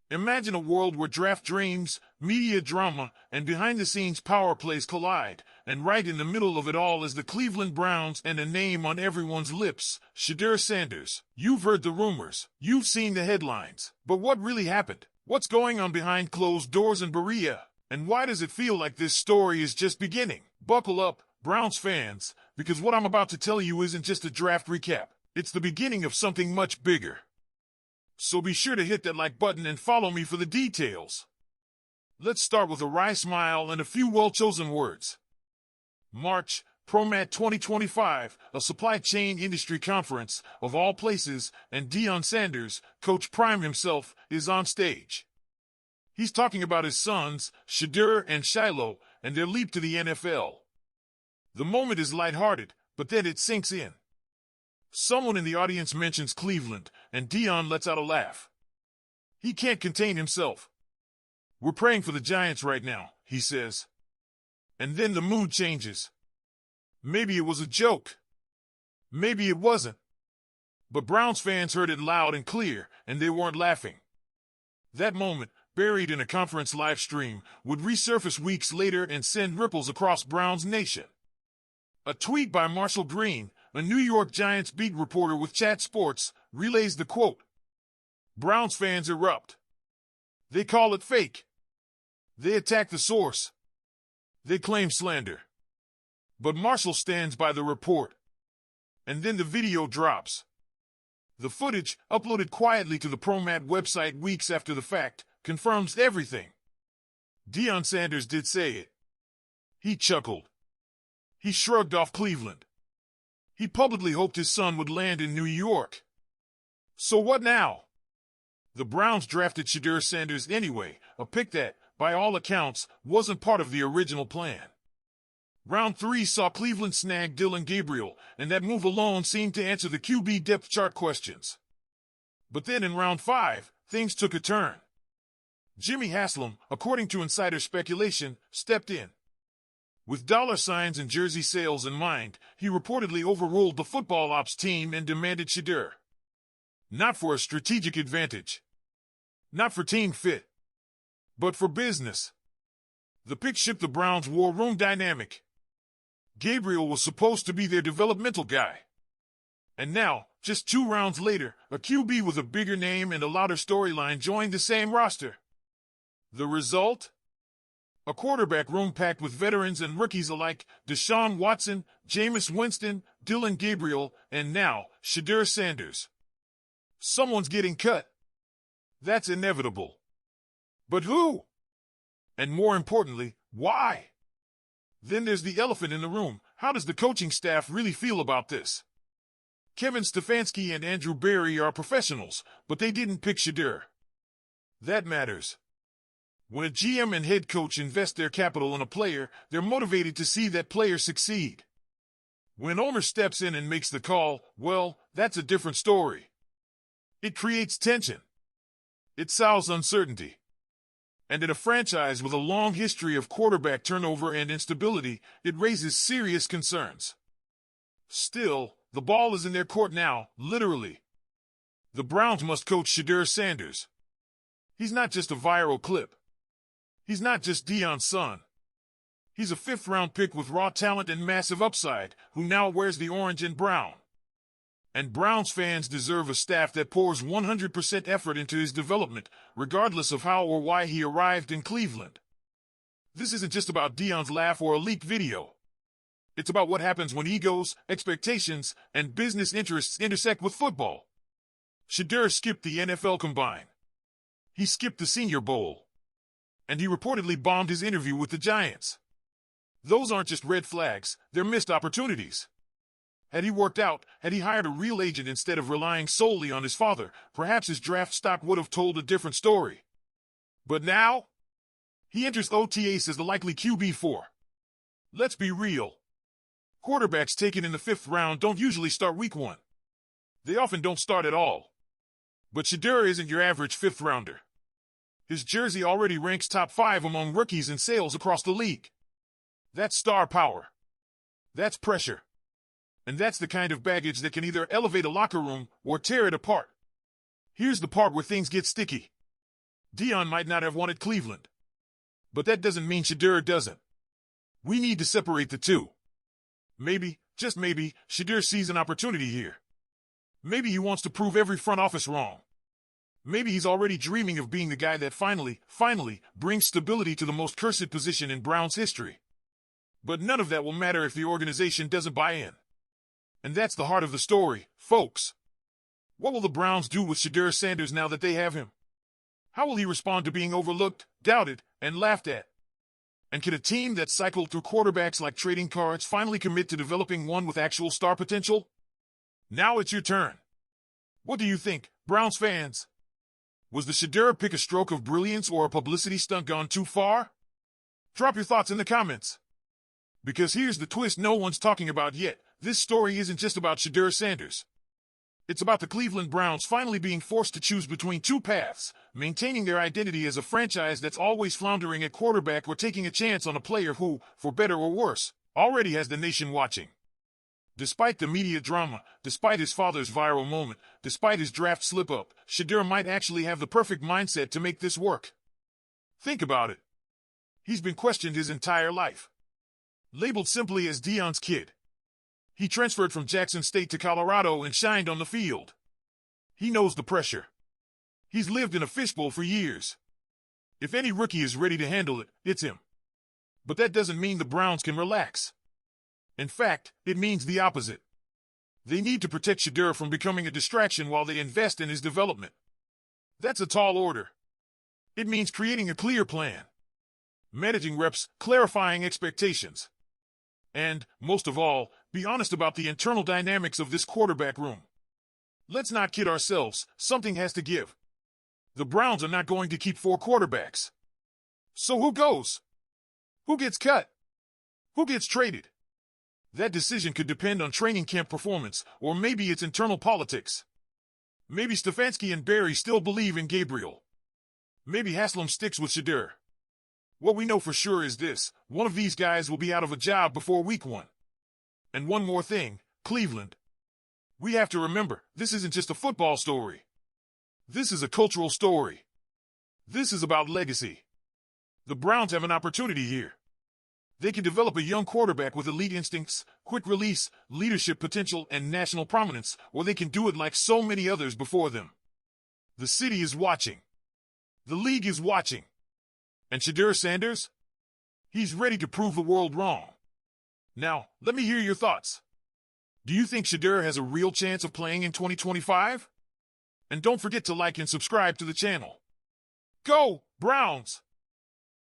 Imagine a world where draft dreams, media drama, and behind-the-scenes power plays collide, and right in the middle of it all is the Cleveland Browns and a name on everyone's lips, Shedeur Sanders. You've heard the rumors, you've seen the headlines, but what really happened? What's going on behind closed doors in Berea? And why does it feel like this story is just beginning? Buckle up, Browns fans, because what I'm about to tell you isn't just a draft recap. It's the beginning of something much bigger. So be sure to hit that like button and follow me for the details. Let's start with a wry smile and a few well-chosen words. March, ProMat 2025, a supply chain industry conference, of all places, and Deion Sanders, Coach Prime himself, is on stage. He's talking about his sons, Shedeur and Shiloh, and their leap to the NFL. The moment is lighthearted, but then it sinks in. Someone in the audience mentions Cleveland, and Deion lets out a laugh. He can't contain himself. "We're praying for the Giants right now," he says. And then the mood changes. Maybe it was a joke. Maybe it wasn't. But Browns fans heard it loud and clear, and they weren't laughing. That moment, buried in a conference live stream, would resurface weeks later and send ripples across Browns Nation. A tweet by Marshall Green, a New York Giants beat reporter with Chat Sports, relays the quote. Browns fans erupt. They call it fake. They attack the source. They claim slander. But Marshall stands by the report. And then the video drops. The footage, uploaded quietly to the ProMat website weeks after the fact, confirms everything. Deion Sanders did say it. He chuckled. He shrugged off Cleveland. He publicly hoped his son would land in New York. So what now? The Browns drafted Shedeur Sanders anyway, a pick that, by all accounts, wasn't part of the original plan. Round 3 saw Cleveland snag Dillon Gabriel, and that move alone seemed to answer the QB depth chart questions. But then in round 5, things took a turn. Jimmy Haslam, according to insider speculation, stepped in. With dollar signs and jersey sales in mind, he reportedly overruled the football ops team and demanded Shedeur. Not for a strategic advantage. Not for team fit. But for business. The pick shipped the Browns' war room dynamic. Gabriel was supposed to be their developmental guy. And now, just 2 rounds later, a QB with a bigger name and a louder storyline joined the same roster. The result? A quarterback room packed with veterans and rookies alike, Deshaun Watson, Jameis Winston, Dillon Gabriel, and now, Shedeur Sanders. Someone's getting cut. That's inevitable. But who? And more importantly, why? Then there's the elephant in the room. How does the coaching staff really feel about this? Kevin Stefanski and Andrew Berry are professionals, but they didn't pick Shedeur. That matters. When a GM and head coach invest their capital in a player, they're motivated to see that player succeed. When owner steps in and makes the call, well, that's a different story. It creates tension. It sows uncertainty. And in a franchise with a long history of quarterback turnover and instability, it raises serious concerns. Still, the ball is in their court now, literally. The Browns must coach Shedeur Sanders. He's not just a viral clip. He's not just Deion's son. He's a 5th-round pick with raw talent and massive upside, who now wears the orange and brown. And Browns fans deserve a staff that pours 100% effort into his development, regardless of how or why he arrived in Cleveland. This isn't just about Deion's laugh or a leaked video. It's about what happens when egos, expectations, and business interests intersect with football. Shedeur skipped the NFL Combine. He skipped the Senior Bowl. And he reportedly bombed his interview with the Giants. Those aren't just red flags, they're missed opportunities. Had he worked out, had he hired a real agent instead of relying solely on his father, perhaps his draft stock would have told a different story. But now, he enters OTAs as the likely QB4. Let's be real. Quarterbacks taken in the 5th round don't usually start week 1. They often don't start at all. But Shedeur isn't your average 5th rounder. His jersey already ranks top 5 among rookies in sales across the league. That's star power. That's pressure. And that's the kind of baggage that can either elevate a locker room or tear it apart. Here's the part where things get sticky. Dion might not have wanted Cleveland. But that doesn't mean Shedeur doesn't. We need to separate the two. Maybe, just maybe, Shedeur sees an opportunity here. Maybe he wants to prove every front office wrong. Maybe he's already dreaming of being the guy that finally brings stability to the most cursed position in Browns history. But none of that will matter if the organization doesn't buy in. And that's the heart of the story, folks. What will the Browns do with Shedeur Sanders now that they have him? How will he respond to being overlooked, doubted, and laughed at? And can a team that cycled through quarterbacks like trading cards finally commit to developing one with actual star potential? Now it's your turn. What do you think, Browns fans? Was the Shedeur pick a stroke of brilliance or a publicity stunt gone too far? Drop your thoughts in the comments. Because here's the twist no one's talking about yet. This story isn't just about Shedeur Sanders. It's about the Cleveland Browns finally being forced to choose between two paths, maintaining their identity as a franchise that's always floundering at quarterback or taking a chance on a player who, for better or worse, already has the nation watching. Despite the media drama, despite his father's viral moment, despite his draft slip-up, Shedeur might actually have the perfect mindset to make this work. Think about it. He's been questioned his entire life. Labeled simply as Dion's kid. He transferred from Jackson State to Colorado and shined on the field. He knows the pressure. He's lived in a fishbowl for years. If any rookie is ready to handle it, it's him. But that doesn't mean the Browns can relax. In fact, it means the opposite. They need to protect Shedeur from becoming a distraction while they invest in his development. That's a tall order. It means creating a clear plan. Managing reps, clarifying expectations. And, most of all, be honest about the internal dynamics of this quarterback room. Let's not kid ourselves, something has to give. The Browns are not going to keep 4 quarterbacks. So who goes? Who gets cut? Who gets traded? That decision could depend on training camp performance, or maybe it's internal politics. Maybe Stefanski and Barry still believe in Gabriel. Maybe Haslam sticks with Shedeur. What we know for sure is this: one of these guys will be out of a job before week 1. And one more thing, Cleveland. We have to remember, this isn't just a football story. This is a cultural story. This is about legacy. The Browns have an opportunity here. They can develop a young quarterback with elite instincts, quick release, leadership potential, and national prominence, or they can do it like so many others before them. The city is watching. The league is watching. And Shedeur Sanders? He's ready to prove the world wrong. Now, let me hear your thoughts. Do you think Shedeur has a real chance of playing in 2025? And don't forget to like and subscribe to the channel. Go, Browns!